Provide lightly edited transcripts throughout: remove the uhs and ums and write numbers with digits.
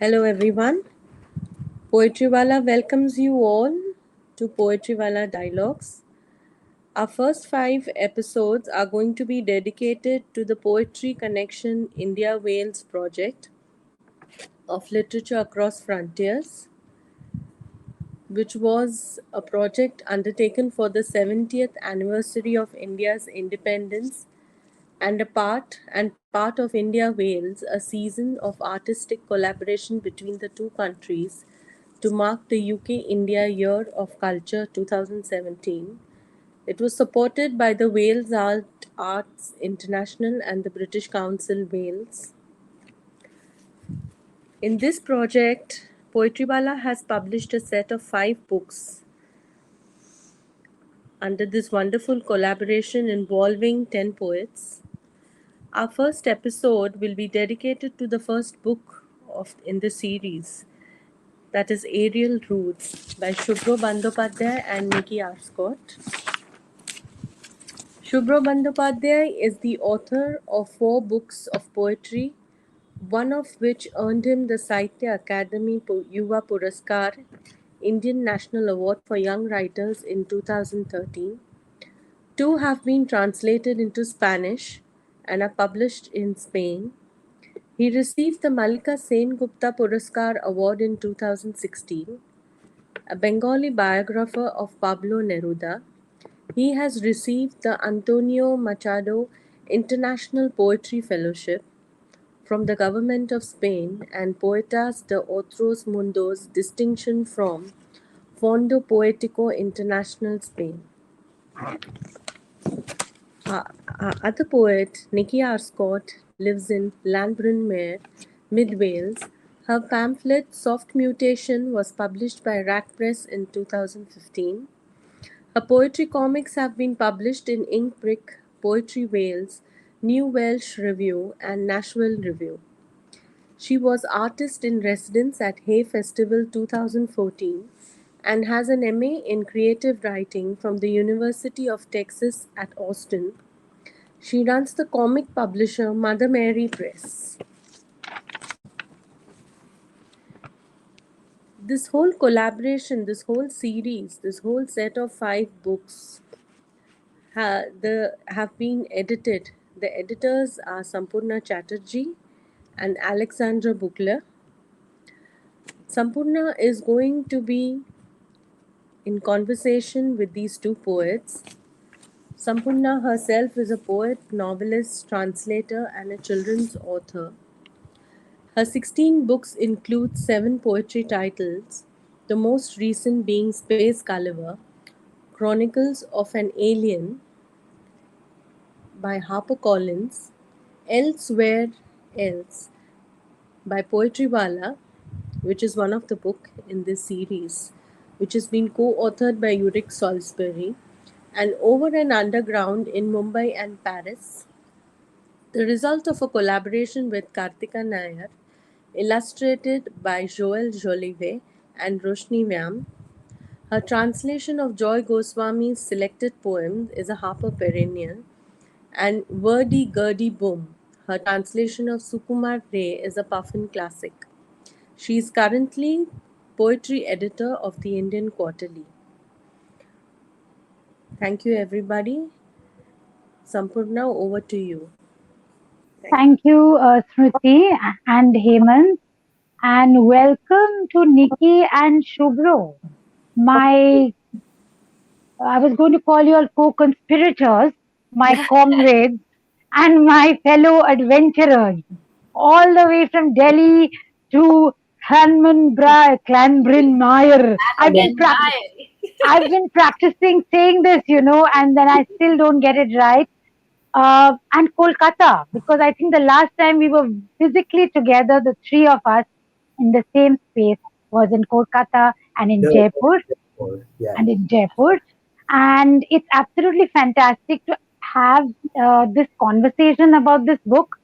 Hello everyone. Poetrywala welcomes you all to Poetrywala Dialogues. Our first 5 episodes are going to be dedicated to the Poetry Connection India Wales project of Literature Across Frontiers, which was a project undertaken for the 70th anniversary of India's independence and part of India Wales, a season of artistic collaboration between the two countries to mark the UK India Year of Culture 2017. It was supported by the Wales Arts International and the British Council Wales. In this project, Poetrywala has published a set of 5 books under this wonderful collaboration involving 10 poets. Our first episode will be dedicated to the first book in the series, that is Aerial Roots by Subhro Bandhopadhyay and Nicky Arscott. Subhro Bandhopadhyay is the author of 4 books of poetry, one of which earned him the Sahitya Akademi Yuva Puraskar, Indian National Award for Young Writers in 2013. 2 have been translated into Spanish and are published in Spain. He received the Malika Sen-Gupta Puraskar Award in 2016. A Bengali biographer of Pablo Neruda, he has received the Antonio Machado International Poetry Fellowship from the Government of Spain and Poetas de Otros Mundos distinction from Fondo Poético International Spain. Our other poet, Nicky Arscott, lives in Llanbrynmawr, Mid Wales. Her pamphlet Soft Mutation was published by Rack Press in 2015. Her poetry comics have been published in Ink Brick, Poetry Wales, New Welsh Review, and Nashville Review. She was artist in residence at Hay Festival 2014 and has an MA in creative writing from the University of Texas at Austin. She runs the comic publisher Mother Mary Press. This whole collaboration, this whole series, this whole set of 5 books have been edited. The editors are Sampurna Chattarji and Alexandra Büchler. Sampurna is going to be in conversation with these 2 poets. Sampurna herself is a poet, novelist, translator, and a children's author. Her 16 books include 7 poetry titles, the most recent being Space Gulliver, Chronicles of an Alien by HarperCollins, Elsewhere Else by Poetrywala, which is one of the books in this series, which has been co-authored by Ulrich Salisbury, and Over and Underground in Mumbai and Paris, the result of a collaboration with Kartika Nair, illustrated by Joel Jolivet and Roshni Vyam. Her translation of Joy Goswami's selected poems is a Harper Perennial, and Wordy Gurdy Boom, her translation of Sukumar Ray, is a Puffin classic. She is currently poetry editor of the Indian Quarterly. Thank you, everybody. Sampurna, over to you. Thank you, Smriti and Hemant, and welcome to Nikki and Shubhro. I was going to call you all co-conspirators, my comrades, and my fellow adventurers, all the way from Delhi to Clanbrynmawr. I've been practicing saying this, and then I still don't get it right. And Kolkata, because I think the last time we were physically together, the 3 of us in the same space, was in Kolkata and in Jaipur. And it's absolutely fantastic to have this conversation about this book.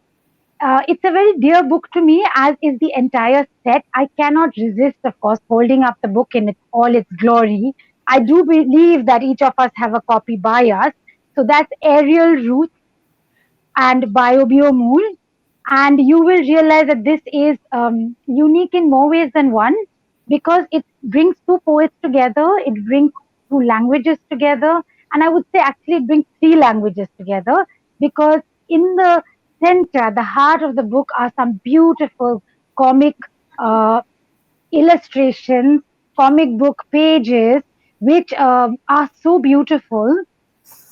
It's a very dear book to me, as is the entire set. I cannot resist, of course, holding up the book in all its glory. I do believe that each of us have a copy by us. So that's Aerial Roots and Biobiomool. And you will realize that this is unique in more ways than one, because it brings two poets together, it brings two languages together, and I would say actually it brings three languages together, because in the center, the heart of the book, are some beautiful comic uh, illustrations, comic book pages, which are so beautiful.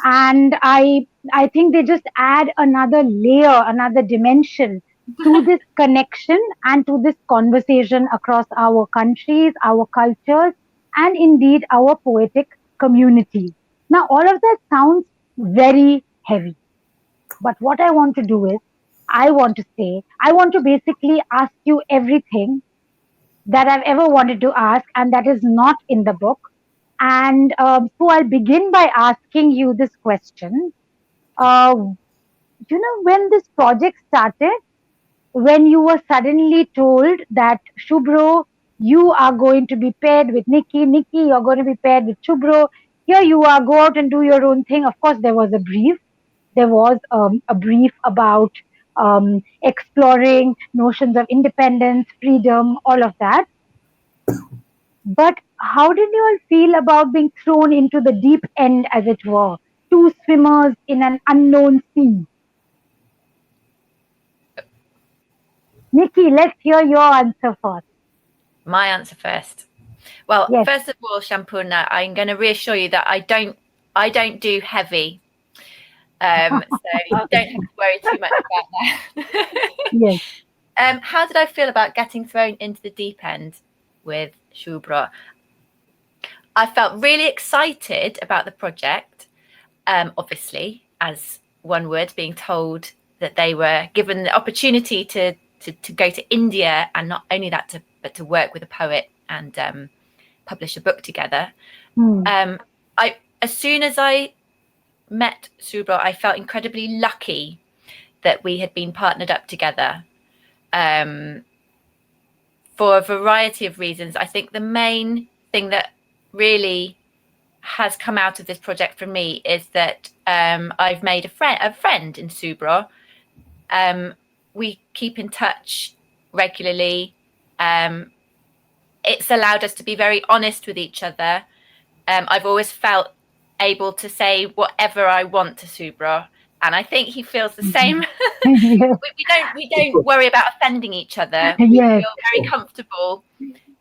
And I think they just add another layer, another dimension to this connection and to this conversation across our countries, our cultures, and indeed our poetic communities. Now, all of that sounds very heavy, but what I want to do is, I want to basically ask you everything that I've ever wanted to ask, and that is not in the book. And so I'll begin by asking you this question. uh, when this project started, when you were suddenly told that Shubhro, you are going to be paired with Nicky, Nicky, you're going to be paired with Shubhro, here you are, go out and do your own thing. Of course, there was a brief. There was a brief about exploring notions of independence, freedom, all of that. But how did you all feel about being thrown into the deep end, as it were? Two swimmers in an unknown sea. Nikki, let's hear your answer first. My answer first. Well, Yes. first of all, Sampurna, I'm going to reassure you that I don't do heavy. So you don't have to worry too much about that. Yes. How did I feel about getting thrown into the deep end with Shubhro? I felt really excited about the project, obviously, as one would, being told that they were given the opportunity to go to India, and not only that, but to work with a poet and publish a book together. As soon as I met Shubhro, I felt incredibly lucky that we had been partnered up together. For a variety of reasons. I think the main thing that really has come out of this project for me is that I've made a friend in Shubhro. We keep in touch regularly. It's allowed us to be very honest with each other. I've always felt able to say whatever I want to Shubhro, and I think he feels the same. we don't worry about offending each other. We Yes. feel very comfortable.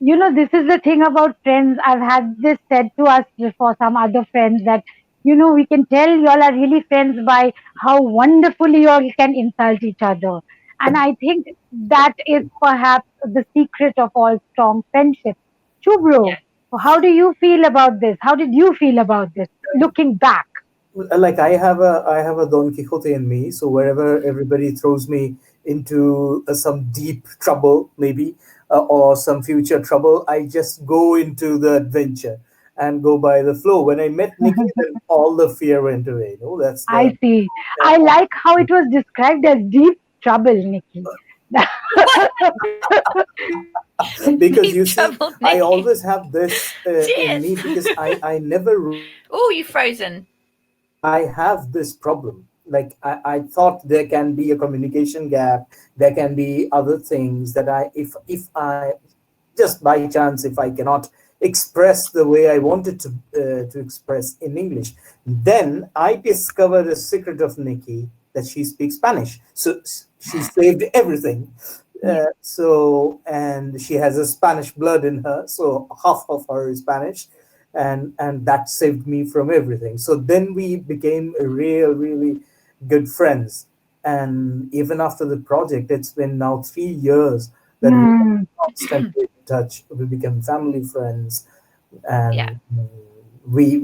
This is the thing about friends. I've had this said to us before, some other friends, that, we can tell y'all are really friends by how wonderfully y'all can insult each other. And I think that is perhaps the secret of all strong friendships. Shubhro, how do you feel about this? How did you feel about this, looking back? Like I have a Don Quixote in me, so wherever everybody throws me into some deep trouble, maybe, or some future trouble, I just go into the adventure and go by the flow. When I met Nikki, then all the fear went away. That's I the see. I like how it was described as deep trouble, Nikki. because you see, trouble, I Nikki. always have this in me, Cheers. because I never Oh, you've frozen. I have this problem. Like I thought there can be a communication gap. There can be other things that if I just by chance, if I cannot express the way I wanted to express in English, then I discovered a secret of Nikki, that she speaks Spanish. So she saved everything. And she has a Spanish blood in her, so half of her is Spanish, and that saved me from everything. So then we became really good friends. And even after the project, it's been now 3 years that we are constantly in touch. We become family friends, and we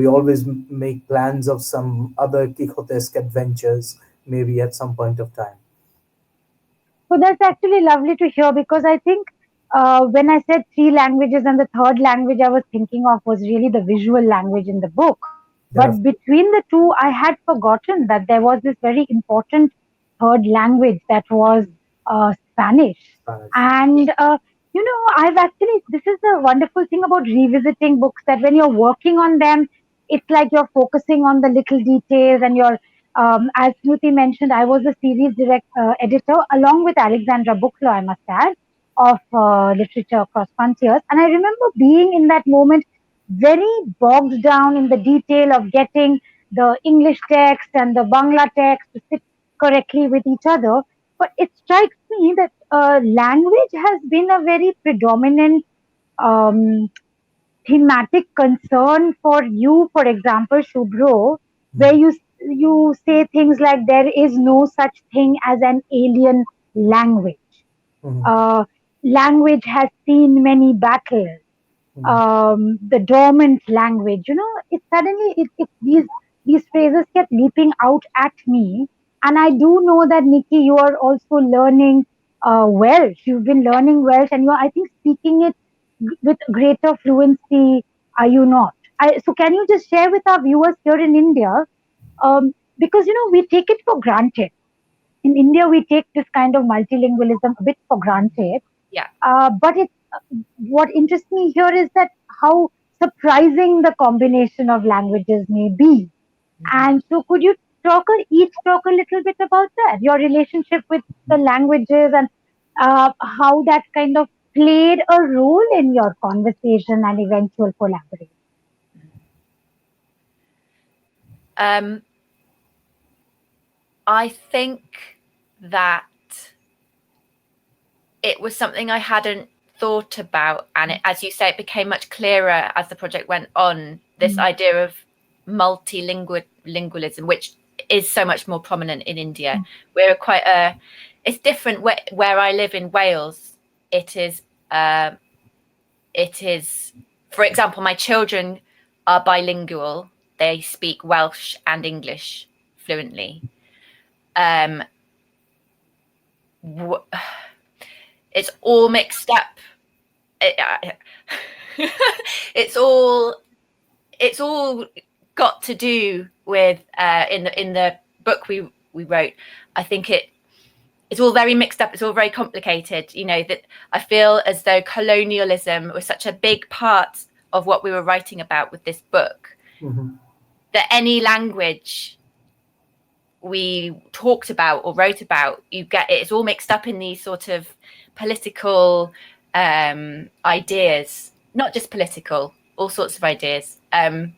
always make plans of some other Quixotesque adventures, maybe at some point of time. So that's actually lovely to hear, because I think when I said three languages, and the third language I was thinking of was really the visual language in the book. Yeah, But between the two, I had forgotten that there was this very important third language, that was Spanish. Spanish. And, I've actually, this is the wonderful thing about revisiting books, that when you're working on them, it's like you're focusing on the little details, and you're As Smriti mentioned, I was a series editor along with Alexandra Büchler, I must add, of literature across frontiers. And I remember being in that moment very bogged down in the detail of getting the English text and the Bangla text to sit correctly with each other. But it strikes me that language has been a very predominant um, thematic concern for you, for example, Shubhro, where you say things like there is no such thing as an alien language. Uh, Language has seen many battles. The dormant language, it suddenly these phrases kept leaping out at me, and I do know that Nikki, you are also learning Welsh. You've been learning Welsh, and you're, I think, speaking it with greater fluency. Are you not? So can you just share with our viewers here in India, because we take it for granted. In India, we take this kind of multilingualism a bit for granted. Yeah. But what interests me here is that how surprising the combination of languages may be. And so, could you each talk a little bit about that, your relationship with the languages, and how that kind of played a role in your conversation and eventual collaboration? I think that it was something I hadn't thought about, and as you say, it became much clearer as the project went on. This idea of multilingualism, which is so much more prominent in India. We're it's different where I live in Wales. It is, for example, my children are bilingual. They speak Welsh and English fluently. It's all mixed up. It's all got to do with in the book we wrote. I think it's all very mixed up. It's all very complicated. That I feel as though colonialism was such a big part of what we were writing about with this book. That any language we talked about or wrote about, it's all mixed up in these sort of political ideas, not just political, all sorts of ideas. I feel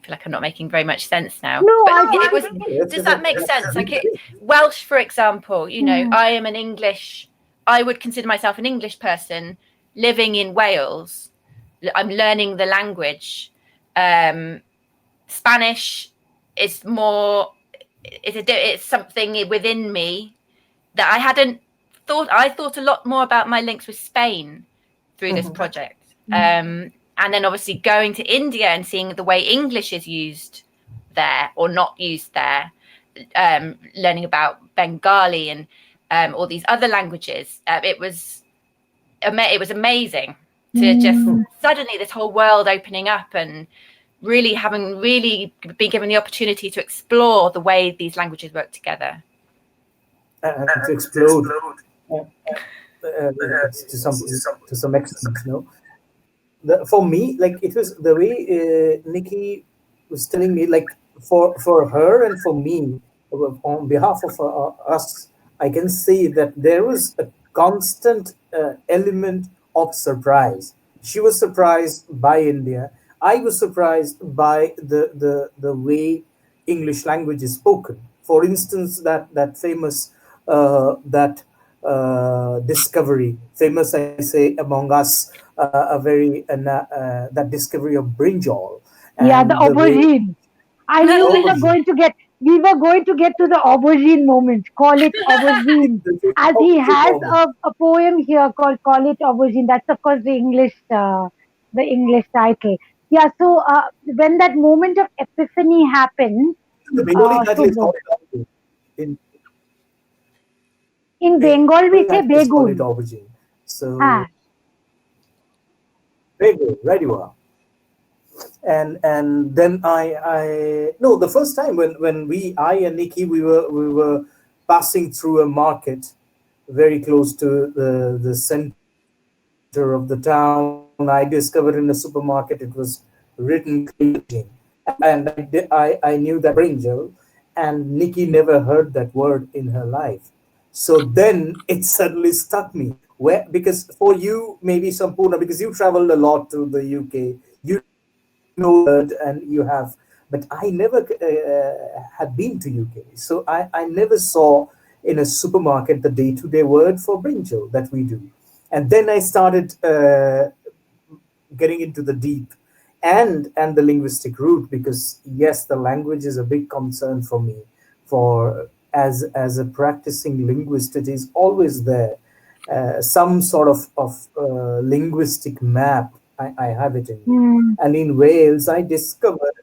like I'm not making very much sense now. No, does that make sense? Like Welsh, for example, I would consider myself an English person living in Wales. I'm learning the language. Spanish is more, it's something within me that I hadn't thought. I thought a lot more about my links with Spain through this project. And then obviously going to India and seeing the way English is used there or not used there, learning about Bengali and all these other languages. It was amazing to just suddenly this whole world opening up and really been given the opportunity to explore the way these languages work together. And to explode to some extent, for me, like it was the way Nikki was telling me, like for her and for me, on behalf of us, I can see that there was a constant element of surprise. She was surprised by India. I was surprised by the way English language is spoken. For instance, that famous discovery, famous I say among us, that discovery of brinjal. Yeah, the aubergine. I knew we were going to get to the aubergine moment. Call it aubergine, as he has a poem here called "Call It Aubergine." That's of course the English title. Yeah. So when that moment of epiphany happened, the Bengali title is called in Bengal we say begun. Aubergine. So begun, right you are. And then the first time when I and Nikki we were passing through a market very close to the center of the town, I discovered in a supermarket it was written, and I knew that brinjal, and Nikki never heard that word in her life. So then it suddenly struck me. Where, because for you, maybe Sampurna, because you traveled a lot to the UK, you know the word and you have, but I never had been to UK. So I never saw in a supermarket the day-to-day word for brinjal that we do. And then I started getting into the deep and the linguistic root, because yes, the language is a big concern for me. For as a practicing linguist, it is always there. Some sort of linguistic map, I have it in me. Hmm. And in Wales I discovered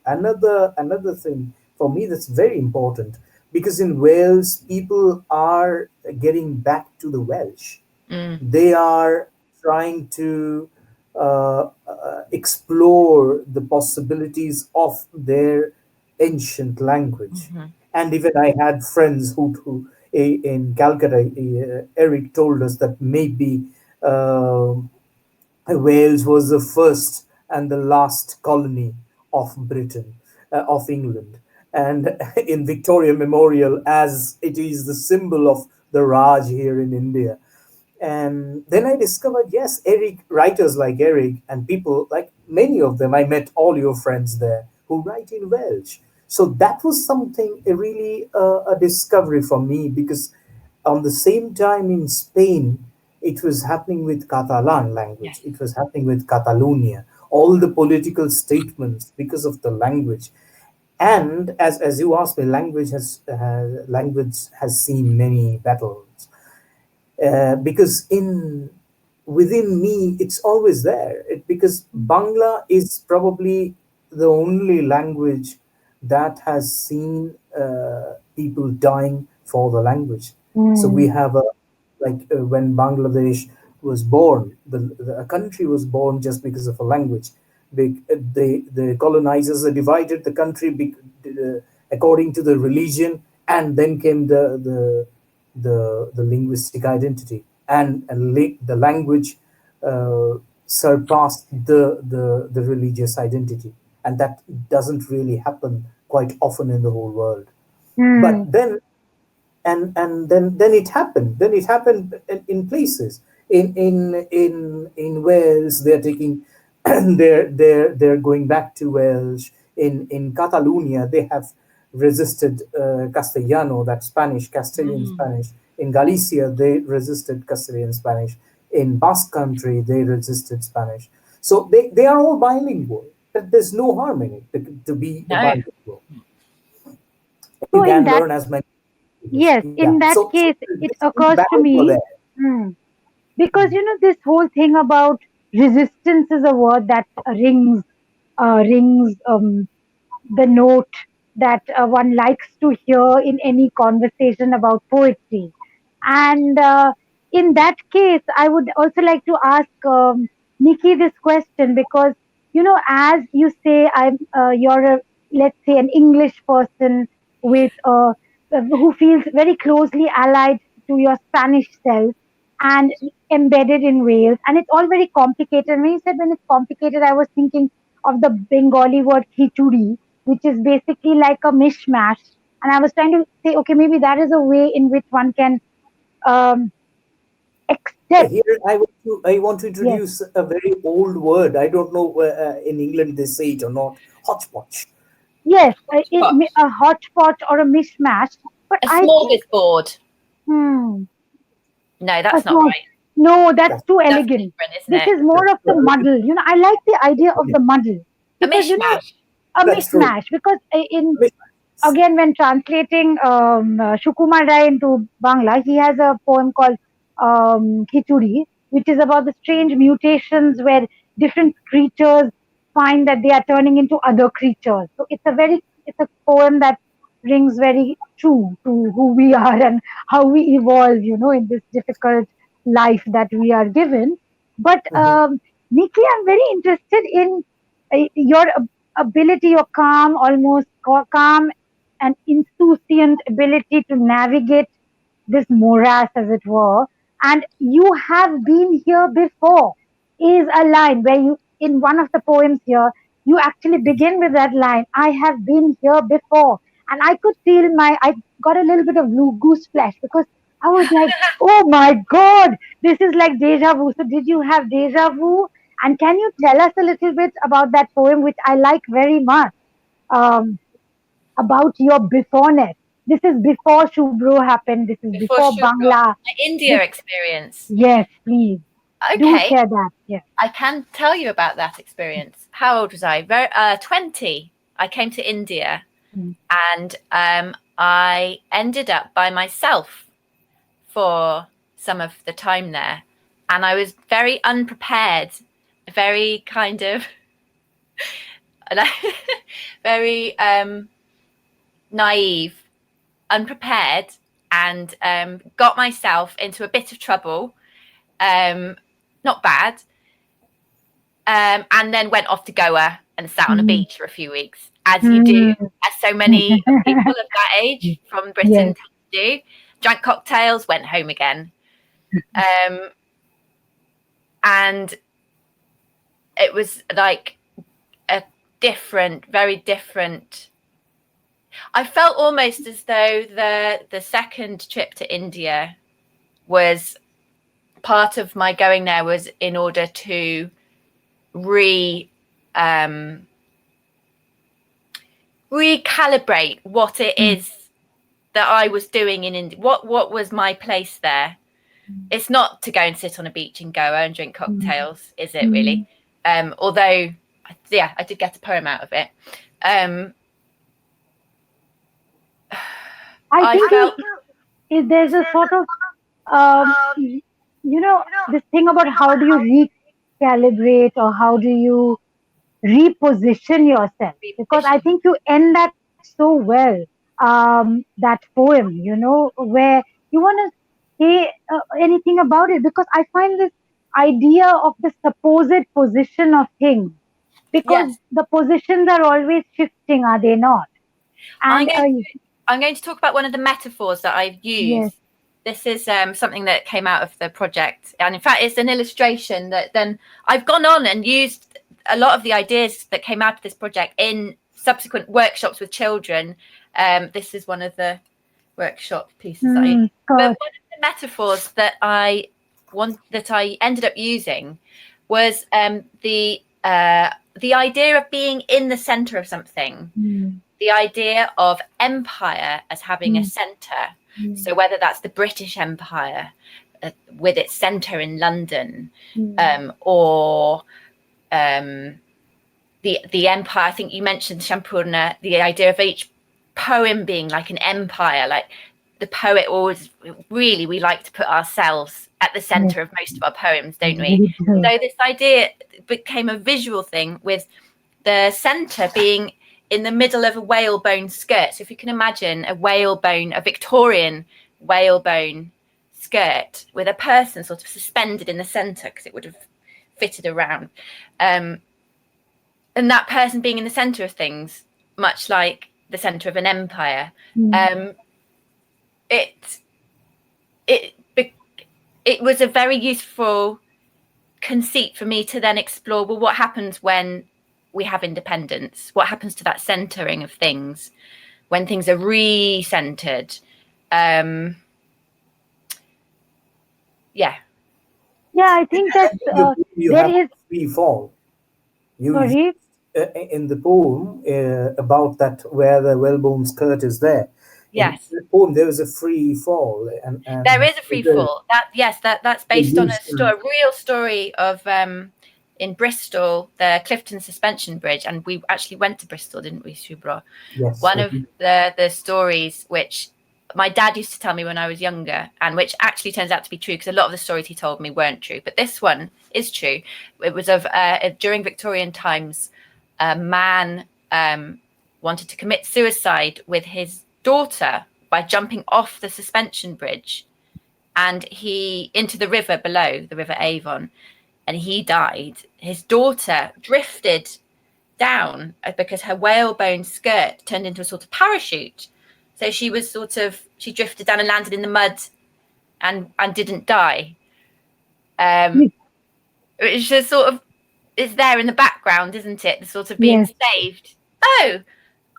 another thing for me that's very important, because in Wales people are getting back to the Welsh. Mm. They are trying to explore the possibilities of their ancient language. Mhm. And even I had friends in Calcutta, Eric told us that maybe uh, Wales was the first and the last colony of Britain, of England. And in Victoria Memorial, as it is the symbol of the Raj here in India. And then I discovered, yes, Eric, writers like Eric and people like many of them, I met all your friends there who write in Welsh. So that was something, really a discovery for me, because on the same time in Spain, it was happening with Catalan language, Yes. it was happening with Catalonia, all the political statements because of the language. And as you asked me, language has seen many battles, because in within me it's always there, because Bangla is probably the only language that has seen people dying for the language. So we Hmm. have a, like, when Bangladesh was born, the a country was born just because of a language. The colonizers divided the country according to the religion, and then came the linguistic identity, and the language surpassed the religious identity, and that doesn't really happen quite often in the whole world. But Hmm. then it happened in places in Wales. They're taking they're going back to Welsh. In Catalonia they have resisted Castellano, that Spanish, Castilian Mm. Spanish. In Galicia they resisted Castilian Spanish. In Basque country they resisted Spanish. So they are all bilingual, but there's no harm in it to be a No. bilingual. You So in can that, learn as many languages. yes, Yeah. in that So case, it these occurs to battles were me, there. hmm, because this whole thing about resistance is a word that rings the note that one likes to hear in any conversation about poetry. And in that case, I would also like to ask Nikki this question, because, as you say, you're let's say, an English person with who feels very closely allied to your Spanish self and embedded in Wales. And it's all very complicated. When you said when it's complicated, I was thinking of the Bengali word khichuri, which is basically like a mishmash. And I was trying to say, okay, maybe that is a way in which one can um, accept. Here I want to Yes, introduce a very old word. I don't know in England they say it or not. Hodgepodge. yes, Hotchpotch. a hodgepodge or a mishmash. But A I think, smorgasbord. hmm, No, a that's not small, right. no, that's That's too That's elegant. different, isn't This it? is more that's of the true. muddle. I like the idea of the muddle, A because, mishmash. a That's true. mishmash. Because in Yes. again, when translating Shukumar Rai into Bangla, he has a poem called Khichuri, which is about the strange mutations where different creatures find that they are turning into other creatures. So it's a poem that rings very true to who we are and how we evolve, in this difficult life that we are given. But Mhm. Nikki, I'm very interested in your ability, your calm, almost calm and insouciant ability to navigate this morass, as it were. And you have been here before, is a line where you, in one of the poems here, you actually begin with that line, I have been here before. and I could feel I got a little bit of goose flesh, because I was like, oh my God, this is like deja vu. So did you have deja vu? And can you tell us a little bit about that poem, which I like very much, um, about your beforeness? This is before Shubro happened. This is Before before Shubro, Bangla. my India This, experience. yes, please do Okay, share that. Yes. I can tell you about that experience. How old was I? 20. I came to India, and I ended up by myself for some of the time there, and I was very unprepared, very kind of very naive, unprepared, and got myself into a bit of trouble. Not bad. And then went off to Goa and sat on a beach for a few weeks, as you do, as so many people of that age from Britain Yes. do. Drank cocktails, went home again. And it was like a different, very different. I felt almost as though the second trip to India was part of my going there was in order to recalibrate what it is that I was doing in India. What was my place there? It's not to go and sit on a beach in Goa and drink cocktails, is it really? Although, yeah, I did get a poem out of it. I think there's a sort of, this thing about how do you recalibrate, or how do you reposition yourself? Because I think you end that so well, that poem, where you want to say anything about it, because I find this idea of the supposed position of things, because the positions are always shifting, are they not? And I'm going to talk about one of the metaphors that I've used. Yes. This is something that came out of the project. And in fact, it's an illustration that then I've gone on and used a lot of the ideas that came out of this project in subsequent workshops with children. This is one of the workshop pieces. But one of the metaphors that I ended up using was the idea of being in the center of something. The idea of empire as having a center. So whether that's the British Empire with its center in London, or the empire. I think you mentioned, Sampurna, the idea of each poem being like an empire. Like the poet always, really, we like to put ourselves at the center of most of our poems, don't we? So this idea became a visual thing, with the center being in the middle of a whalebone skirt. So if you can imagine a Victorian whalebone skirt with a person sort of suspended in the center, because it would have fitted around. And that person being in the center of things, much like the center of an empire. It was a very useful conceit for me to then explore, well, what happens when we have independence? What happens to that centering of things when things are re-centered? Yeah, I think that there is free fall. Sorry? In the poem about that, where the whalebone skirt is there. Yes. In the poem, there is a free fall, and there is a free fall. That's based on a real story of in Bristol, the Clifton Suspension Bridge, and we actually went to Bristol, didn't we, Subhro? Yes. One of the stories which my dad used to tell me when I was younger, and which actually turns out to be true, because a lot of the stories he told me weren't true, but this one is true. It was of during Victorian times, a man wanted to commit suicide with his daughter by jumping off the suspension bridge and he into the river below, the River Avon, and he died. His daughter drifted down because her whalebone skirt turned into a sort of parachute. So she drifted down and landed in the mud and didn't die. It's just sort of, it's there in the background, isn't it? The sort of being saved. Oh,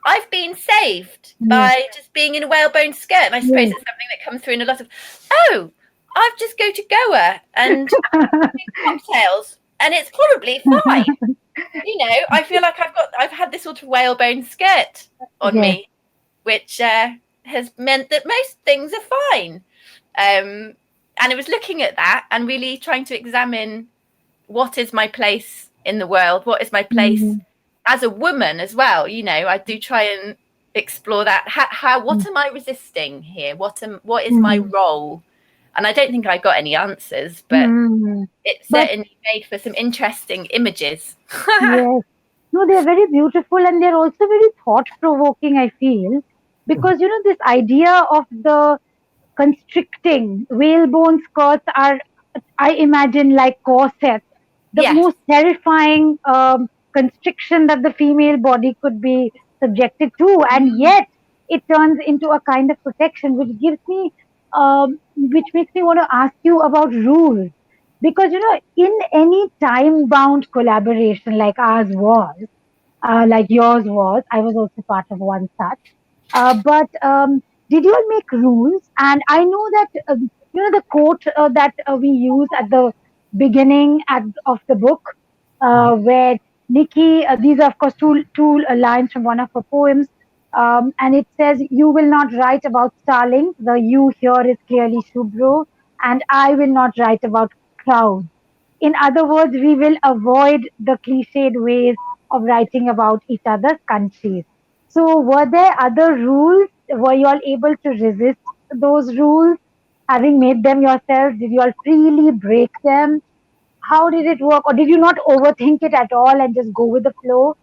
I've been saved by just being in a whalebone skirt. And I suppose it's something that comes through in a lot of, oh, I've just go to Goa and drink cocktails and it's probably fine. You know, I feel like I've had this sort of whalebone skirt on me, which has meant that most things are fine. And it was looking at that and really trying to examine what is my place in the world, what is my place as a woman as well. You know, I do try and explore that. What am I resisting here? What is my role? And I don't think I got any answers, but it certainly made for some interesting images. Yes. No, they're very beautiful and they're also very thought-provoking, I feel. Because, you know, this idea of the constricting whalebone skirts are, I imagine, like corsets. The most terrifying constriction that the female body could be subjected to. And yet, it turns into a kind of protection, which makes me want to ask you about rules. Because, you know, in any time-bound collaboration like ours was, like yours was, I was also part of one such. But did you all make rules? And I know that, you know, the quote that we use at the beginning of the book, where Nicky, these are of course two lines from one of her poems, and it says, "You will not write about starlings, the you here is clearly Subhro, and I will not write about crowds." In other words, we will avoid the cliched ways of writing about each other's countries. So, were there other rules? Were you all able to resist those rules? Having made them yourselves, did you all freely break them? How did it work? Or did you not overthink it at all and just go with the flow?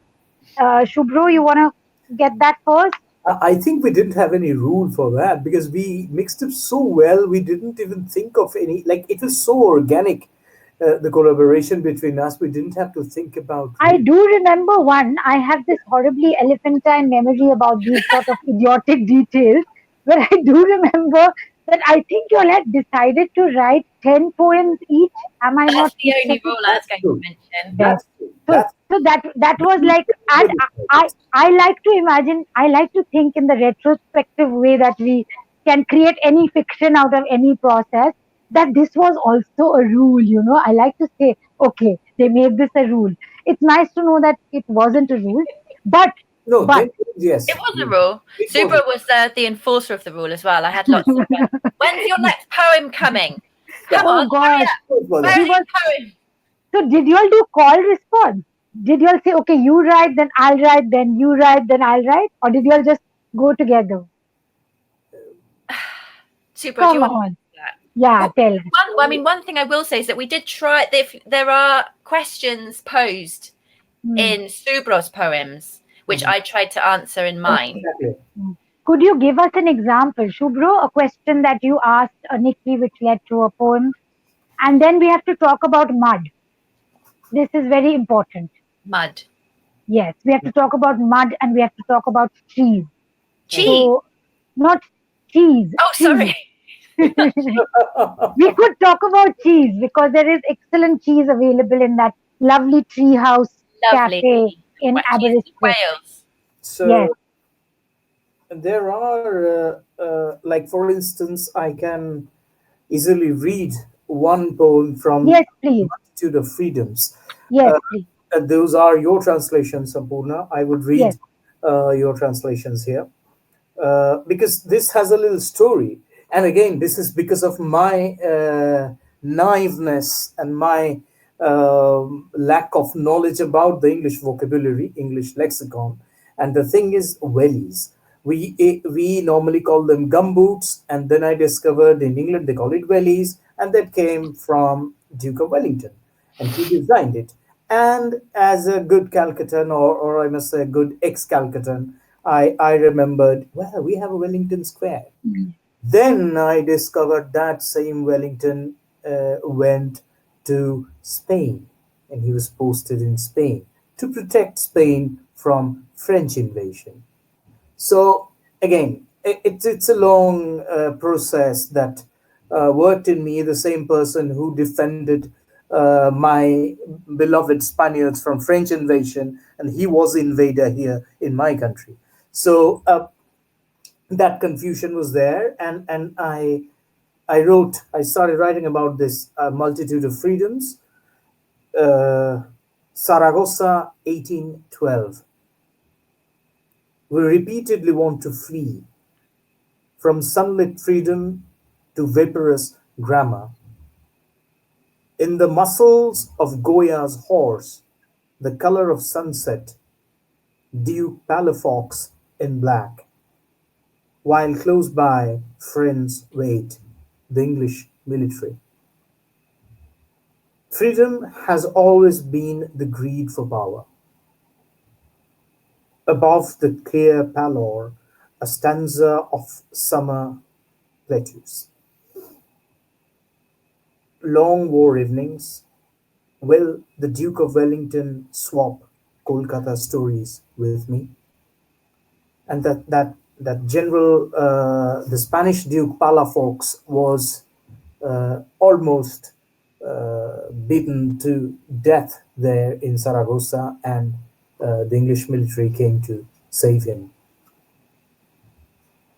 Shubhro, you want to get that first? I think we didn't have any rule for that because we mixed it so well. We didn't even think of any, like, it was so organic, the collaboration between us. We didn't have to think about rules. I do remember one. I have this horribly elephantine memory about these sort of idiotic details, but I do remember that I think you all had decided to write 10 poems each. Am I That's not the only mistaken? rule I was going to mention. That's true. So that was like, and I like to imagine, I like to think in the retrospective way that we can create any fiction out of any process, that this was also a rule, you know. I like to say, okay, they made this a rule. It's nice to know that it wasn't a rule, but No, yes. It was a rule. Subhro was the enforcer of the rule as well. I had lots of when's your next poem coming? Come on, gosh. Where's your poem? So did you all do call response? Did you all say, okay, you write, then I'll write, then you write, then I'll write? Or did you all just go together? Subhro, Come do you want on. to do that? Yeah, tell us. One thing I will say is that we did try, there are questions posed in Subhro's poems, which I tried to answer in mine. Exactly. Could you give us an example, Shubhro, a question that you asked Nicky, which led to a poem? And then we have to talk about mud. This is very important. Mud. Yes, we have to talk about mud and we have to talk about cheese. Cheese? So, not cheese. Oh, sorry. We could talk about cheese because there is excellent cheese available in that lovely treehouse cafe in Aberystwyth, Wales. So yes. There are, like, for instance, I can easily read one poem from Yes, please. Multitude of Freedoms. Yes, please. Those are your translations, Sampurna. I would read your translations here because this has a little story. And again, this is because of my naiveness and my lack of knowledge about the English vocabulary, English lexicon. And the thing is, wellies. We normally call them gumboots, and then I discovered in England they call it wellies, and that came from Duke of Wellington, and he designed it. And as a good Calcuttan, or I must say a good ex-Calcuttan, I remembered, well, we have a Wellington Square. Then I discovered that same Wellington went to Spain, and he was posted in Spain to protect Spain from French invasion. So again, it's a long process that worked in me. The same person who defended my beloved Spaniards from French invasion, and he was invader here in my country. So that confusion was there, and I started writing about this multitude of freedoms. Saragossa, 1812. We repeatedly want to flee from sunlit freedom to vaporous grammar. In the muscles of Goya's horse, the color of sunset, Duke Palafox in black, while close by friends wait, the English military. Freedom has always been the greed for power. Above the clear pallor, a stanza of summer plateaus. Long war evenings. Will the Duke of Wellington swap Kolkata stories with me? And that general, the Spanish Duke Palafox was almost beaten to death there in Saragossa, and the English military came to save him.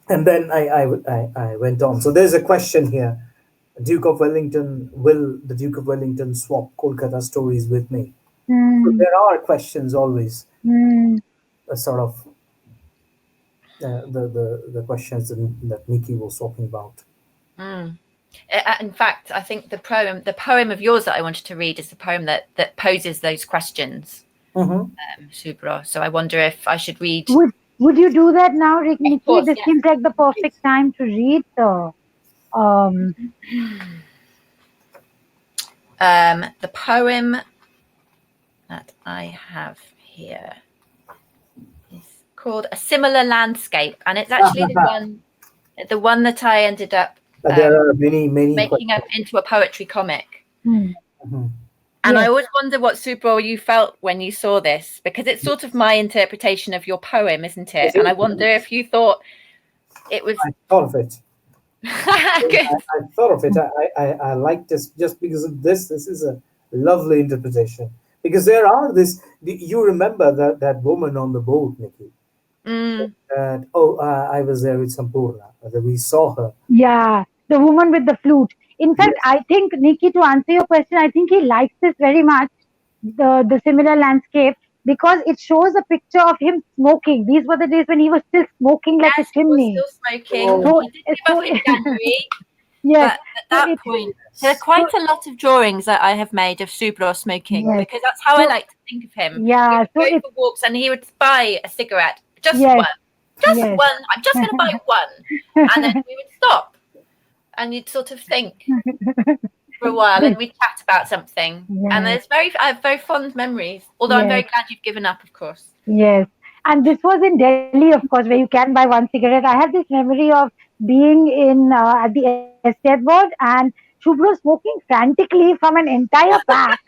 And then I went on. So there's a question here. Duke of Wellington, will the Duke of Wellington swap Kolkata stories with me? So there are questions always, sort of the questions that Nicky was talking about. In fact, I think the poem of yours that I wanted to read is the poem that poses those questions, Subhro. So I wonder if I should read. Would you do that now, Nicky? Course, this seems like the perfect time to read the poem that I have here is called A Similar Landscape, and it's actually the one that I ended up there are many making up into a poetry comic. And I always wonder what, Subhro, you felt when you saw this, because it's sort of my interpretation of your poem, isn't it? And I wonder if you thought it was. I thought of it. I thought of it. I like this just because of this. This is a lovely interpretation, because there are this. You remember that woman on the boat, Nicky? I was there with Sampurna. We saw her. Yeah, the woman with the flute. In fact, I think, Nicky, to answer your question, I think he likes this very much, the similar landscape, because it shows a picture of him smoking. These were the days when he was still smoking like a chimney. He was still smoking. He did give up in January. Yes. But at that point, there are quite a lot of drawings that I have made of Subhro smoking, because that's how I like to think of him. Yeah. He would go for walks and he would buy a cigarette, just one. Just one. I'm just going to buy one. And then we would stop. And you'd sort of think for a while, and we'd chat about something. And I have very fond memories, although I'm very glad you've given up, of course. Yes. And this was in Delhi, of course, where you can buy one cigarette. I have this memory of being in at the estate board and Subhro smoking frantically from an entire pack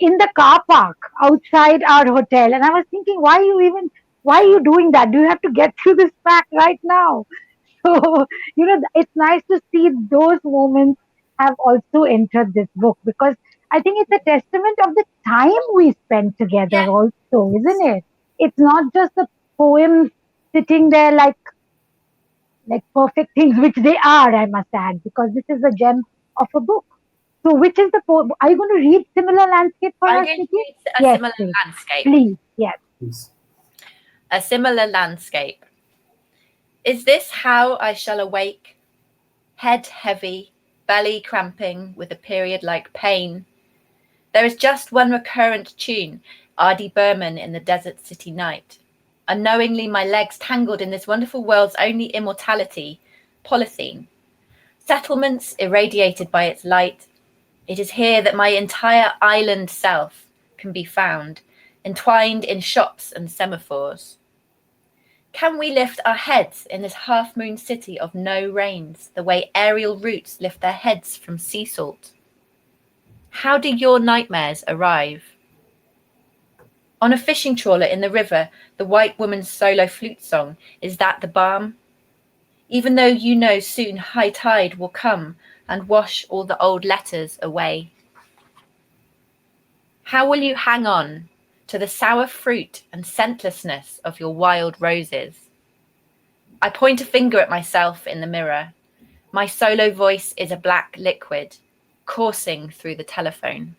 in the car park outside our hotel. And I was thinking, why are you doing that? Do you have to get through this pack right now? So, it's nice to see those moments have also entered this book, because I think it's a testament of the time we spent together also, isn't it? It's not just the poems sitting there like perfect things, which they are, I must add, because this is a gem of a book. So which is the poem? Are you going to read Similar Landscape for us, Nicky? Similar Landscape. Please, yes. Please. A Similar Landscape. Is this how I shall awake? Head heavy, belly cramping with a period-like pain. There is just one recurrent tune, R.D. Burman in the desert city night. Unknowingly, my legs tangled in this wonderful world's only immortality, polythene. Settlements irradiated by its light. It is here that my entire island self can be found, entwined in shops and semaphores. Can we lift our heads in this half-moon city of no rains, the way aerial roots lift their heads from sea salt? How do your nightmares arrive? On a fishing trawler in the river, the white woman's solo flute song, is that the balm? Even though you know soon high tide will come and wash all the old letters away. How will you hang on to the sour fruit and scentlessness of your wild roses. I point a finger at myself in the mirror. My solo voice is a black liquid coursing through the telephone.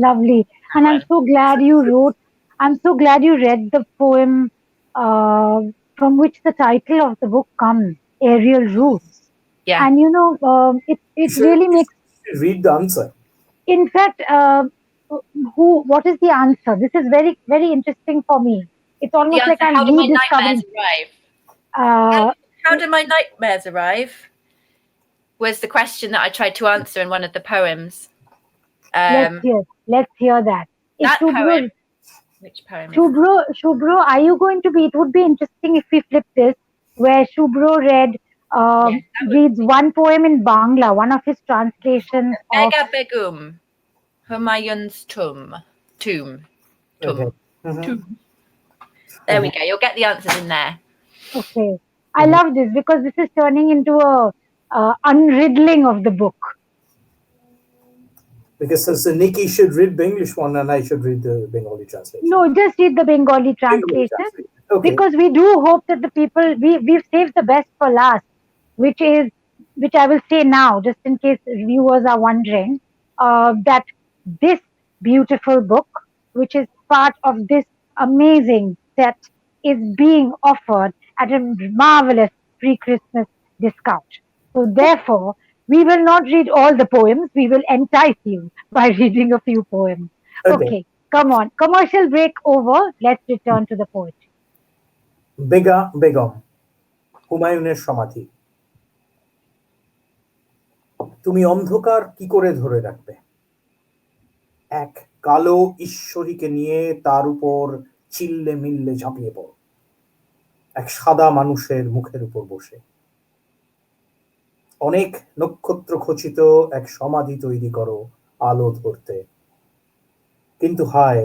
Lovely. And I'm so glad you read the poem from which the title of the book comes, Aerial Roots. Yeah. And it really makes. Read the answer. In fact, what is the answer? This is very, very interesting for me. It's almost like I'm rediscovering. How do my nightmares arrive? Was the question that I tried to answer in one of the poems. Let's hear that. Poem. Which poem? Subhro, are you going to be? It would be interesting if we flip this, where Subhro reads one poem in Bangla, one of his translations of Bega Begum, Humayun's tomb. Okay. Tomb. There we go. You'll get the answers in there. Okay. I love this because this is turning into a unriddling of the book. Because Nikki should read the English one and I should read the Bengali translation. No, just read the Bengali translation. Okay. Because we do hope that the people, we've saved the best for last, which I will say now, just in case viewers are wondering, that this beautiful book, which is part of this amazing set, is being offered at a marvelous pre-Christmas discount. So therefore, we will not read all the poems. We will entice you by reading a few poems. Okay, come on. Commercial break over. Let's return to the poetry. Bega Begum, হুমায়ুনের সমাধি। তুমি অন্ধকার কি করে ধরে রাখবে? এক কালো ঈশ্বরীকে নিয়ে তার উপর চিল্লে মিল্লে ঝাঁপিয়ে পড়ো, এক সাদা মানুষের মুখের উপর বসে। অনেক নক্ষত্র খচিত এক সমাধি তৈরি করো আলো ধরতে, কিন্তু হায়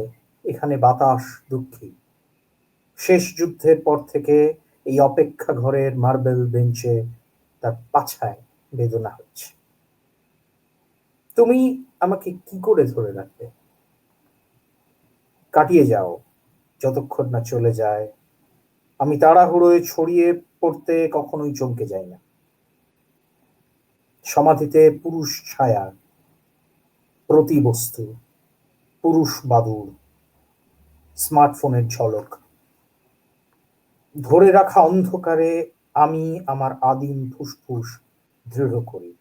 এখানে বাতাস দুঃখী। শেষ যুদ্ধের পর থেকে এই অপেক্ষা ঘরের মার্বেল বেঞ্চে তার পাছায় বেদনা হচ্ছে। তুমি আমাকে কি করে ধরে রাখবে? কাটিয়ে যাও যতক্ষণ না চলে যায়। আমি তাড়াহুড়োয় ছড়িয়ে পড়তে কখনোই চমকে যাই না। সমাধিতে পুরুষ ছায়া, প্রতিবস্তু, পুরুষ বাদুড়, স্মার্টফোনের ঝলক। ধরে রাখা অন্ধকারে আমি আমার আদিম ফুসফুস দৃঢ় করি।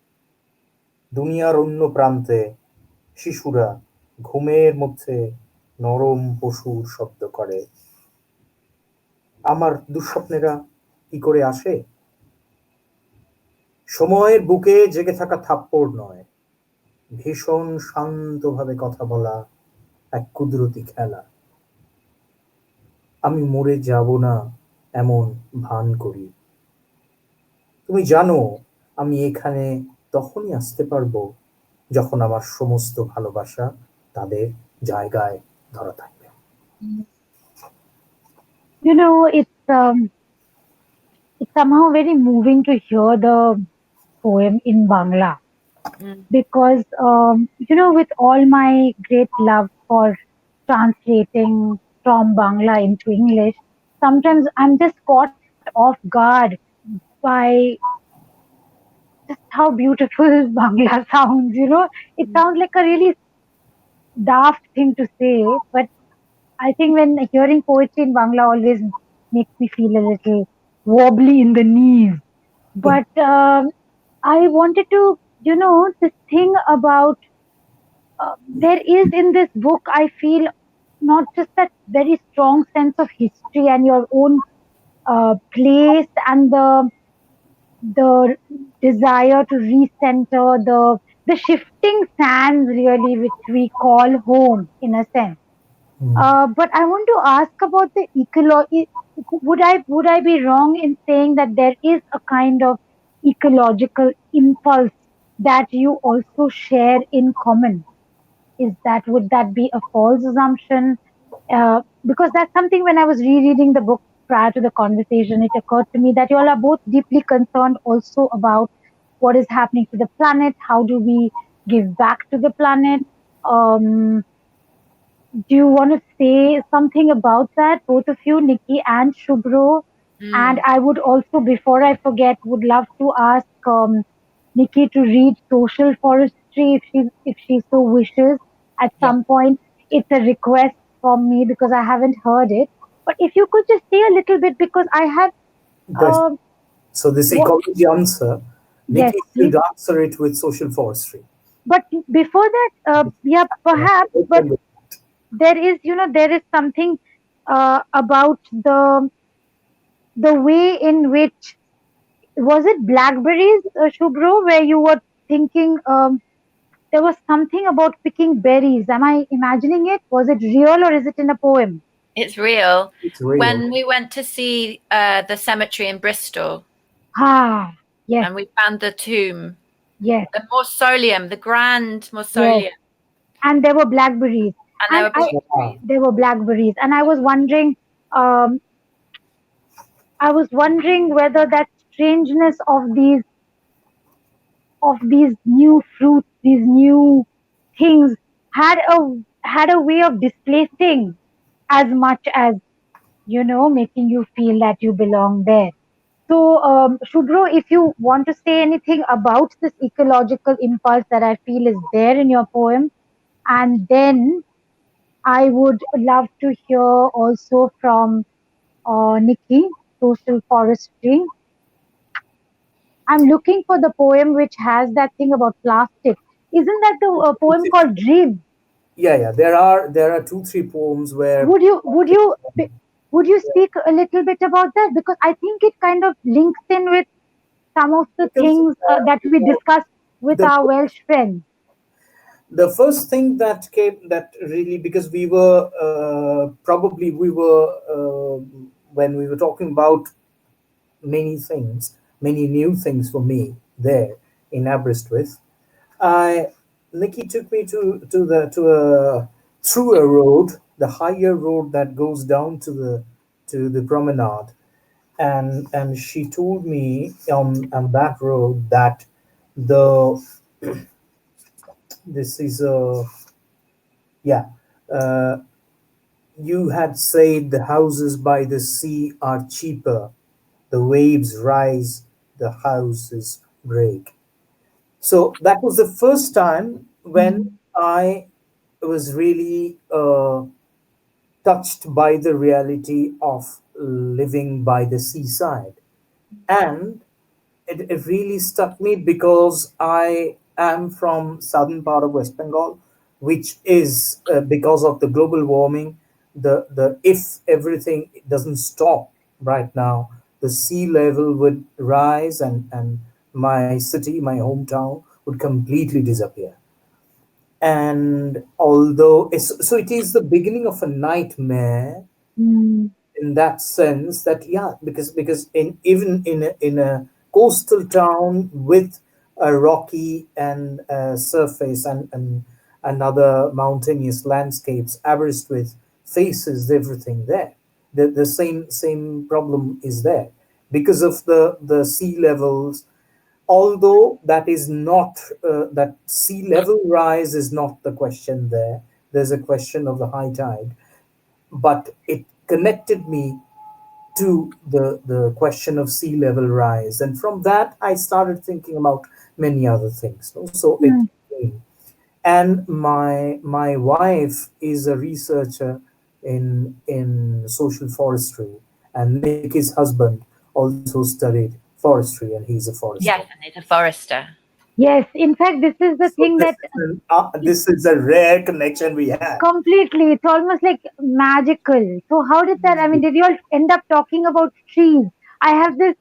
দুনিয়ার অন্য প্রান্তে শিশুরা ঘুমের মধ্যে নরম পশুর শব্দ করে। আমার দুঃস্বপ্নেরা কি করে আসে? সময়ের বুকে জেগে থাকা থাপ্পড় নয়, ভীষণ শান্তভাবে কথা বলা এক কুদরতি খেলা। আমি মরে যাব না এমন ভান করি। তুমি জানো আমি এখানে তখনই আসতে পারবো যখন আমার সমস্ত ভালোবাসা তাদের জায়গায় ধরা থাকবে। It's somehow very moving to hear the poem in Bangla. Because with all my great love for translating from Bangla into English, sometimes I'm just caught off guard by just how beautiful Bangla sounds. It sounds like a really daft thing to say, but I think when hearing poetry in Bangla always makes me feel a little wobbly in the knees. But I wanted to, this thing about there is in this book, I feel not just that very strong sense of history and your own place and the desire to recenter the shifting sands really, which we call home in a sense. But I want to ask about the ecology. Would I be wrong in saying that there is a kind of ecological impulse that you also share in common? Would that be a false assumption? Because that's something when I was rereading the book prior to the conversation, it occurred to me that you all are both deeply concerned also about what is happening to the planet. How do we give back to the planet? do you want to say something about that, both of you, Nikki and Shubhro? And I would also, before I forget, would love to ask Nikki to read Social Forestry if she so wishes at Yeah. some point. It's a request from me because I haven't heard it. But if you could just say a little bit, because I have, Guys, um, so this what, ecology answer, yes, Nikki please. should answer it with social forestry. But before that, yeah, perhaps, but Open with there is something about the way in which, was it blackberries, Shubhro, where you were thinking there was something about picking berries. Am I imagining it? Was it real or is it in a poem? It's real. it's real. When we went to see the cemetery in Bristol Ah, yes, and we found the tomb, yes, the mausoleum, the grand yes. mausoleum, And there were blackberries, and there and were I Yeah. blackberries. there were blackberries, and um, I was wondering whether that strangeness of these new fruits, these new things, had a way of displacing as much as making you feel that you belong there. So, Shubhro, if you want to say anything about this ecological impulse that I feel is there in your poem, and then I would love to hear also from Nikki, Social Forestry. I'm looking for the poem which has that thing about plastic. Isn't that the poem called Dream? Yeah. There are two, three poems where Would you would plastic, you would you speak a little bit about that? Because I think it kind of links in with some of the because things that we discussed with the our Welsh friends. the first thing that came, that really, because we were probably we were when we were talking about many things, many new things for me there in Aberystwyth. I Nikki took me to a through a road, the higher road that goes down to the promenade, and she told me on that road that the this is a yeah. Uh, you had said the houses by the sea are cheaper. The waves rise, the houses break. So that was the first time when Mm, I was really touched by the reality of living by the seaside. And it really struck me because I am from southern part of West Bengal, which is because of the global warming, the if everything doesn't stop right now, the sea level would rise, and my city, my hometown, would completely disappear. And although so it is the beginning of a nightmare mm, in that sense, that yeah, because in even in a coastal town with a rocky and surface and other mountainous landscapes, Aberystwyth faces everything there. The same problem is there because of the sea levels. Although that is not that sea level rise is not the question there. There's a question of the high tide, but it connected me to the question of sea level rise, and from that I started thinking about many other things. So it mm. came. And my wife is a researcher in social forestry, and Nick, his husband, also studied forestry, and he's a forester. Yes, and he's a forester. Yes, in fact, this is the So thing that this is a rare connection we have. completely, it's almost like magical. So, how did that? I mean, did you all end up talking about trees? I have this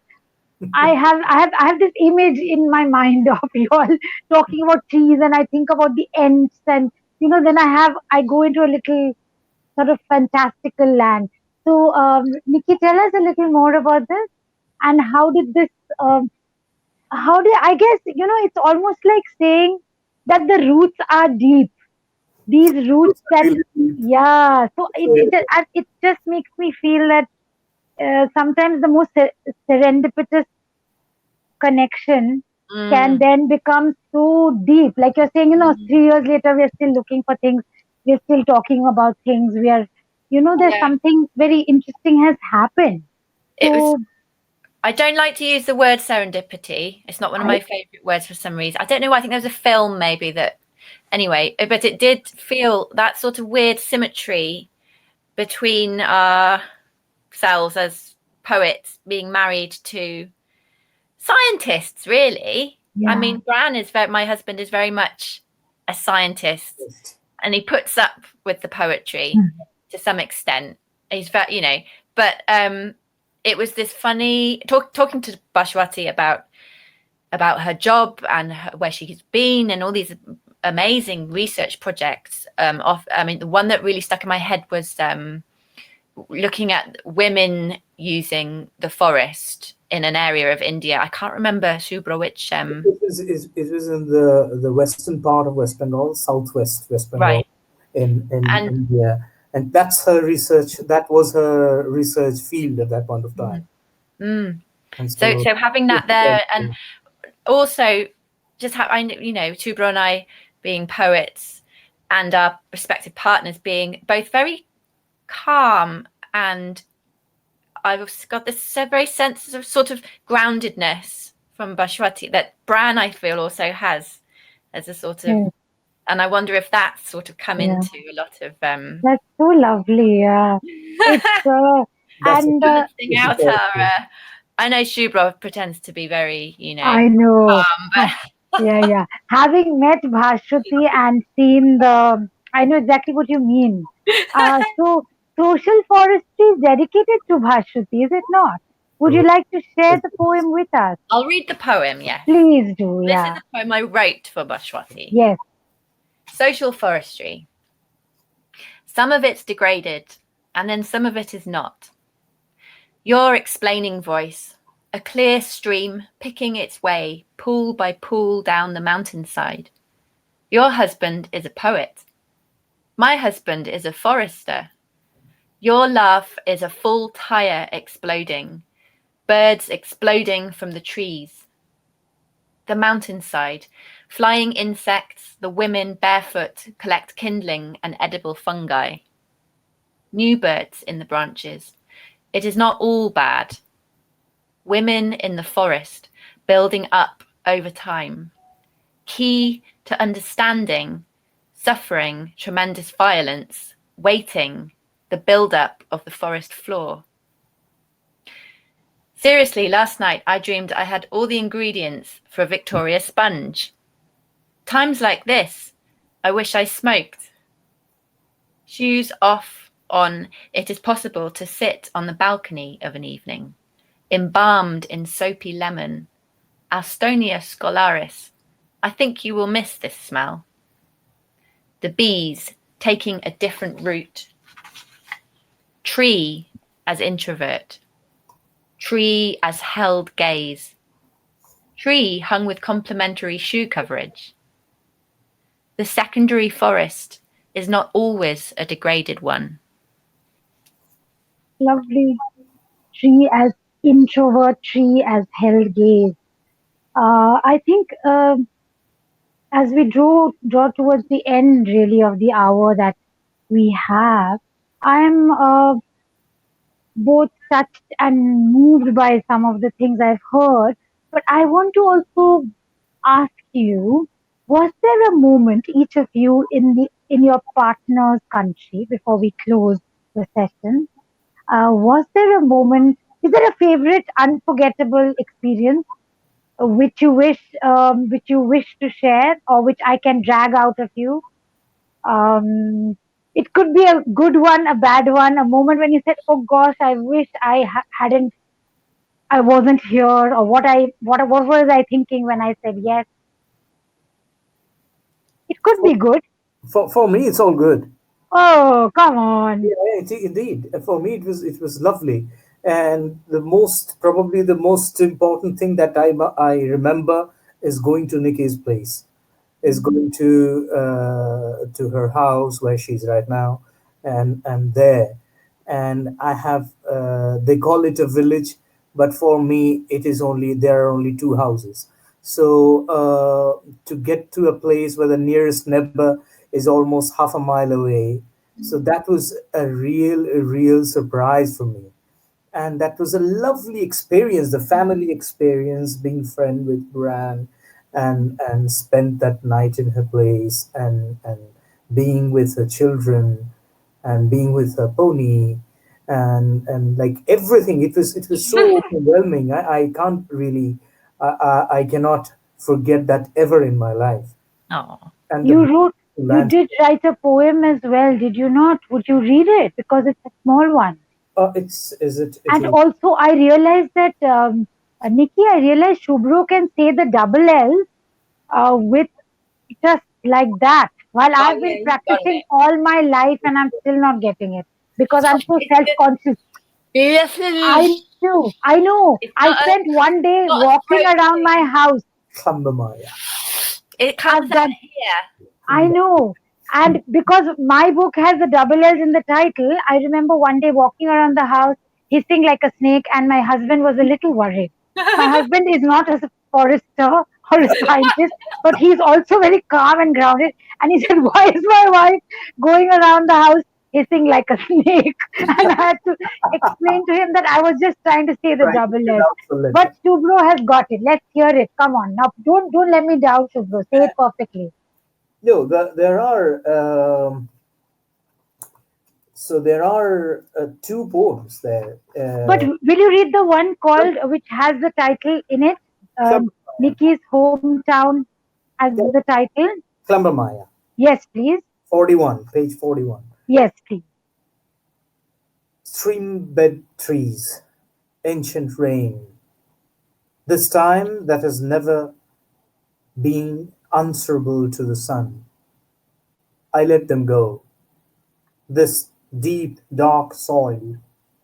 I have this image in my mind of you all talking about trees, and I think about the ants, and then I go into a little sort of fantastical land. So, Nikki, tell us a little more about this, and how did this? How did I guess it's almost like saying that the roots are deep. These roots Roots are that, really deep. yeah. So So, it just makes me feel that sometimes the most serendipitous connection can Mm. then become so deep. Like you're saying, 3 years later, we're still looking for things. we're still talking about things. We are, there's Yeah. something very interesting has happened. It was. So I don't like to use the word serendipity. It's not one of I, my favorite words for some reason. I don't know why. I think there was a film maybe that. Anyway, but it did feel that sort of weird symmetry between ourselves as poets being married to scientists, really. I yeah, mean, my husband is very much a scientist, and he puts up with the poetry to some extent. He's very, but it was this funny talking to Bhashwati about her job and where she's been and all these amazing research projects. The one that really stuck in my head was looking at women using the forest in an area of India. I can't remember, Subhro, which. It was in the western part of West Bengal, southwest West Bengal, Right. in And India, and that's her research. That was her research field at that point of time. mm. And so having that there, and also just Subhro and I being poets, and our respective partners being both very calm, and I've got this very sense of sort of groundedness from Bhashwati that Bran, I feel, also has as a sort of, yes, and I wonder if that's sort of come yeah. into a lot of That's so lovely. Yeah, it's that's and balancing out our. I know Subhro pretends to be very, I know. calm, but Yeah. Having met Bhashwati and seen I know exactly what you mean. So social forestry is dedicated to Bhashwati, is it not? Would you like to share the poem with us? I'll read the poem, yes. Please do, This yeah. is a poem I wrote for Bhashwati. Yes. Social forestry. Some of it's degraded, and then some of it is not. Your explaining voice, a clear stream picking its way pool by pool down the mountainside. Your husband is a poet. My husband is a forester. Your laugh is a full tire exploding, birds exploding from the trees. The mountainside, flying insects, the women barefoot collect kindling and edible fungi. New birds in the branches. It is not all bad. Women in the forest, building up over time. Key to understanding, suffering, tremendous violence, waiting, the build-up of the forest floor. Seriously, last night I dreamed I had all the ingredients for a Victoria sponge. Times like this, I wish I smoked. Shoes off, on, it is possible to sit on the balcony of an evening, embalmed in soapy lemon. Alstonia scholaris. I think you will miss this smell. The bees taking a different route. Tree as introvert. Tree as held gaze. Tree hung with complementary shoe coverage. The secondary forest is not always a degraded one. Lovely. Tree as introvert, tree as held gaze. I think as we draw towards the end really of the hour that we have, I'm both touched and moved by some of the things I've heard. But I want to also ask you, was there a moment, each of you, in your partner's country, before we close the session, was there a moment, is there a favorite unforgettable experience which you wish to share, or which I can drag out of you? It could be a good one, a bad one, a moment when you said, "Oh gosh, I wish hadn't, I wasn't here," or what was I thinking when I said yes? It could be good. for me, it's all good. Oh, come on. Yeah, indeed. For me, it was lovely, and probably the most important thing that I remember is going to Nikki's place, is going to her house where she's right now, and there, and I have they call it a village, but for me there are only two houses. So to get to a place where the nearest neighbor is almost half a mile away. So that was a real surprise for me. And that was a lovely experience, the family experience, being friend with Bran, and spent that night in her place, and being with her children, and being with her pony, and like everything. It was so overwhelming. I can't really, I cannot forget that ever in my life. Oh, And You the wrote, you land. did write a poem as well, did you not? Would you read it? Because it's a small one. It's is it it And is also, I realized that, Nikki, I realized Shubhro can say the double L with just like that. While oh I've yeah, been you've got practicing all my life and I'm still not getting it because I'm so self-conscious. it. I know, I know. It's I spent one day not a walking throat around thing. my house. Kambamaya. It I've comes out done, here. I know. And because my book has the double L's in the title, I remember one day walking around the house, hissing like a snake, and my husband was a little worried. My husband is not a forester or a scientist, but he's also very calm and grounded. And he said, "Why is my wife going around the house hissing like a snake?" And I had to explain to him that I was just trying to say the Trying to double get L's. out the But letter. Shubhro has got it. Let's hear it. Come on. Now, don't let me down, Shubhro. Say it perfectly. No, there are there are two poems there. But will you read the one called, which has the title in it? Klambamaya. Nikki's hometown as the title? Klambamaya. Yes, please. 41, page 41. Yes, please. Stream-bed trees, ancient rain. This time that has never been answerable to the sun. I let them go. This deep, dark soil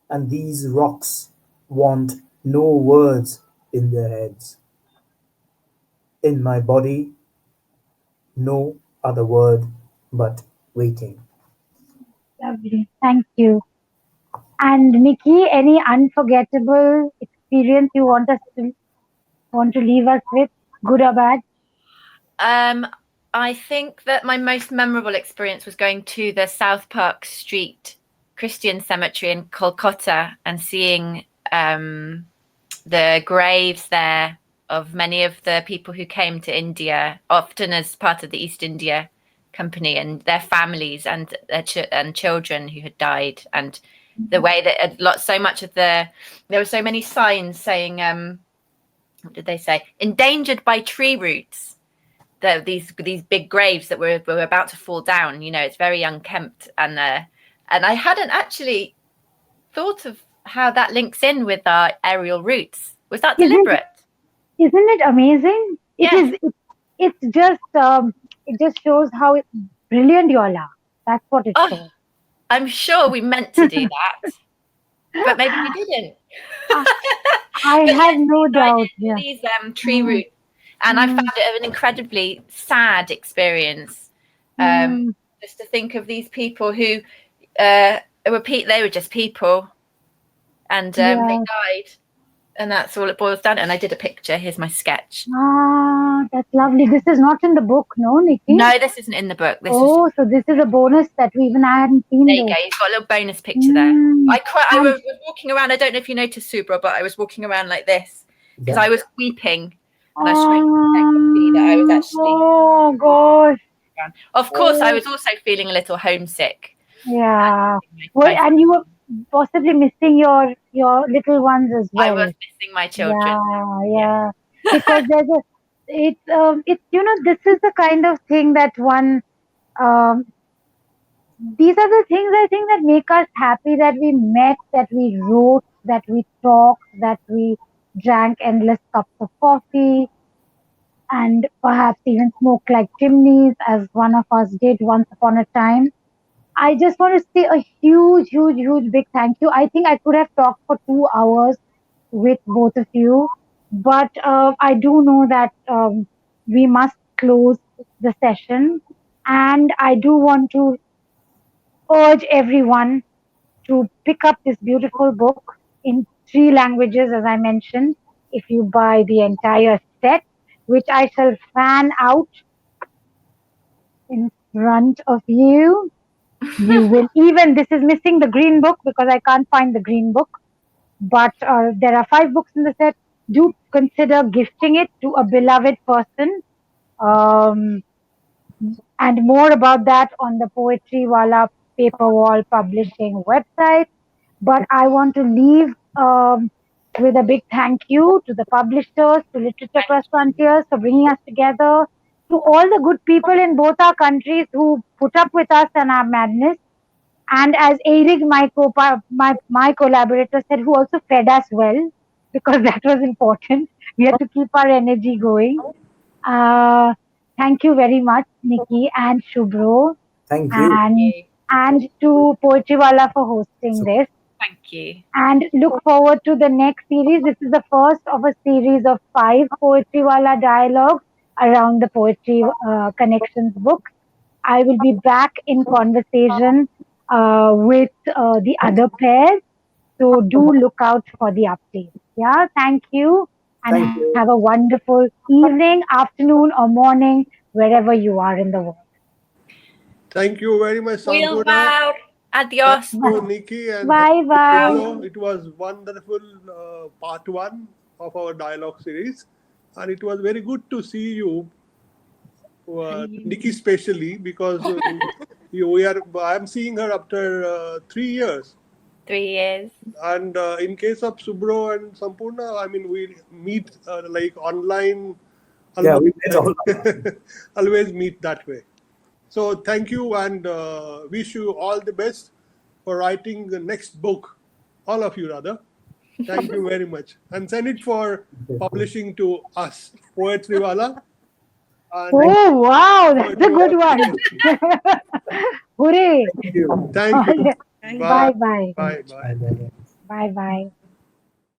and these rocks want no words in their heads. In my body, no other word but waiting. Lovely. Thank you. And Nikki, any unforgettable experience you want to leave us with, good or bad? I think that my most memorable experience was going to the South Park Street Christian Cemetery in Kolkata and seeing the graves there of many of the people who came to India, often as part of the East India Company, and their families and their and children who had died, and the way that so much of there were so many signs saying, what did they say? Endangered by tree roots. These big graves that were about to fall down. You know, it's very unkempt, and I hadn't actually thought of how that links in with our aerial roots. Was that deliberate? Isn't it amazing? Yes. It is. It just shows how brilliant you all are. That's what it shows. I'm sure we meant to do that, but maybe we didn't. I have no doubt. Yeah. These tree roots, and I found it an incredibly sad experience. Just to think of these people who they were just people, and they died, and that's all it boils down to. And I did a picture. Here's my sketch. Ah, that's lovely. This is not in the book, no, Nikki? No, this isn't in the book. So this is a bonus that I hadn't seen. There you go. You've got a little bonus picture there. I was walking around. I don't know if you noticed, Subhro, but I was walking around like this because I was weeping, and I was trying to see that I was actually. Oh gosh. Of course, I was also feeling a little homesick. Yeah. And you were possibly missing your little ones as well. I was missing my children. Yeah. Because it's this is the kind of thing that one. These are the things I think that make us happy, that we met, that we wrote, that we talked, that we drank endless cups of coffee, and perhaps even smoked like chimneys, as one of us did once upon a time. I just want to say a huge, huge, huge big thank you. I think I could have talked for 2 hours with both of you, but I do know that we must close the session, and I do want to urge everyone to pick up this beautiful book in 3 languages, as I mentioned, if you buy the entire set, which I shall fan out in front of you. You will even, this is missing the green book because I can't find the green book, but there are 5 books in the set. Do consider gifting it to a beloved person. And more about that on the Poetrywala Paper Wall Publishing website. But I want to leave with a big thank you to the publishers, to Literature Press Frontiers for bringing us together, to all the good people in both our countries who put up with us and our madness. And as Eric, my collaborator, said, who also fed us well, because that was important. We had to keep our energy going. Thank you very much, Nicky and Subhro, Thank you. and to Poetrywala for hosting this. Thank you. And look forward to the next series. This is the first of a series of 5 Poetrywala dialogues around the Poetry Connections book. I will be back in conversation with the other pairs. So do look out for the updates. Yeah, thank you. And Thank you. have a wonderful evening, afternoon, or morning, wherever you are in the world. Thank you very much, Sampurna. Wow. Adios. Thank you, Nicky. And Bye bye. Subhro. It was wonderful part 1 of our dialogue series. And it was very good to see you, Nicky especially, because I'm seeing her after 3 years. 3 years. And in case of Subhro and Sampurna, I mean, we meet like online. Yeah, we met online. Always meet that way. So thank you, and wish you all the best for writing the next book. All of you, rather. Thank you very much. And send it for publishing to us, Poetrywala. Oh, wow, that's a good one. Hooray. Thank you. Thank you. Bye bye. Bye. Bye. Bye bye.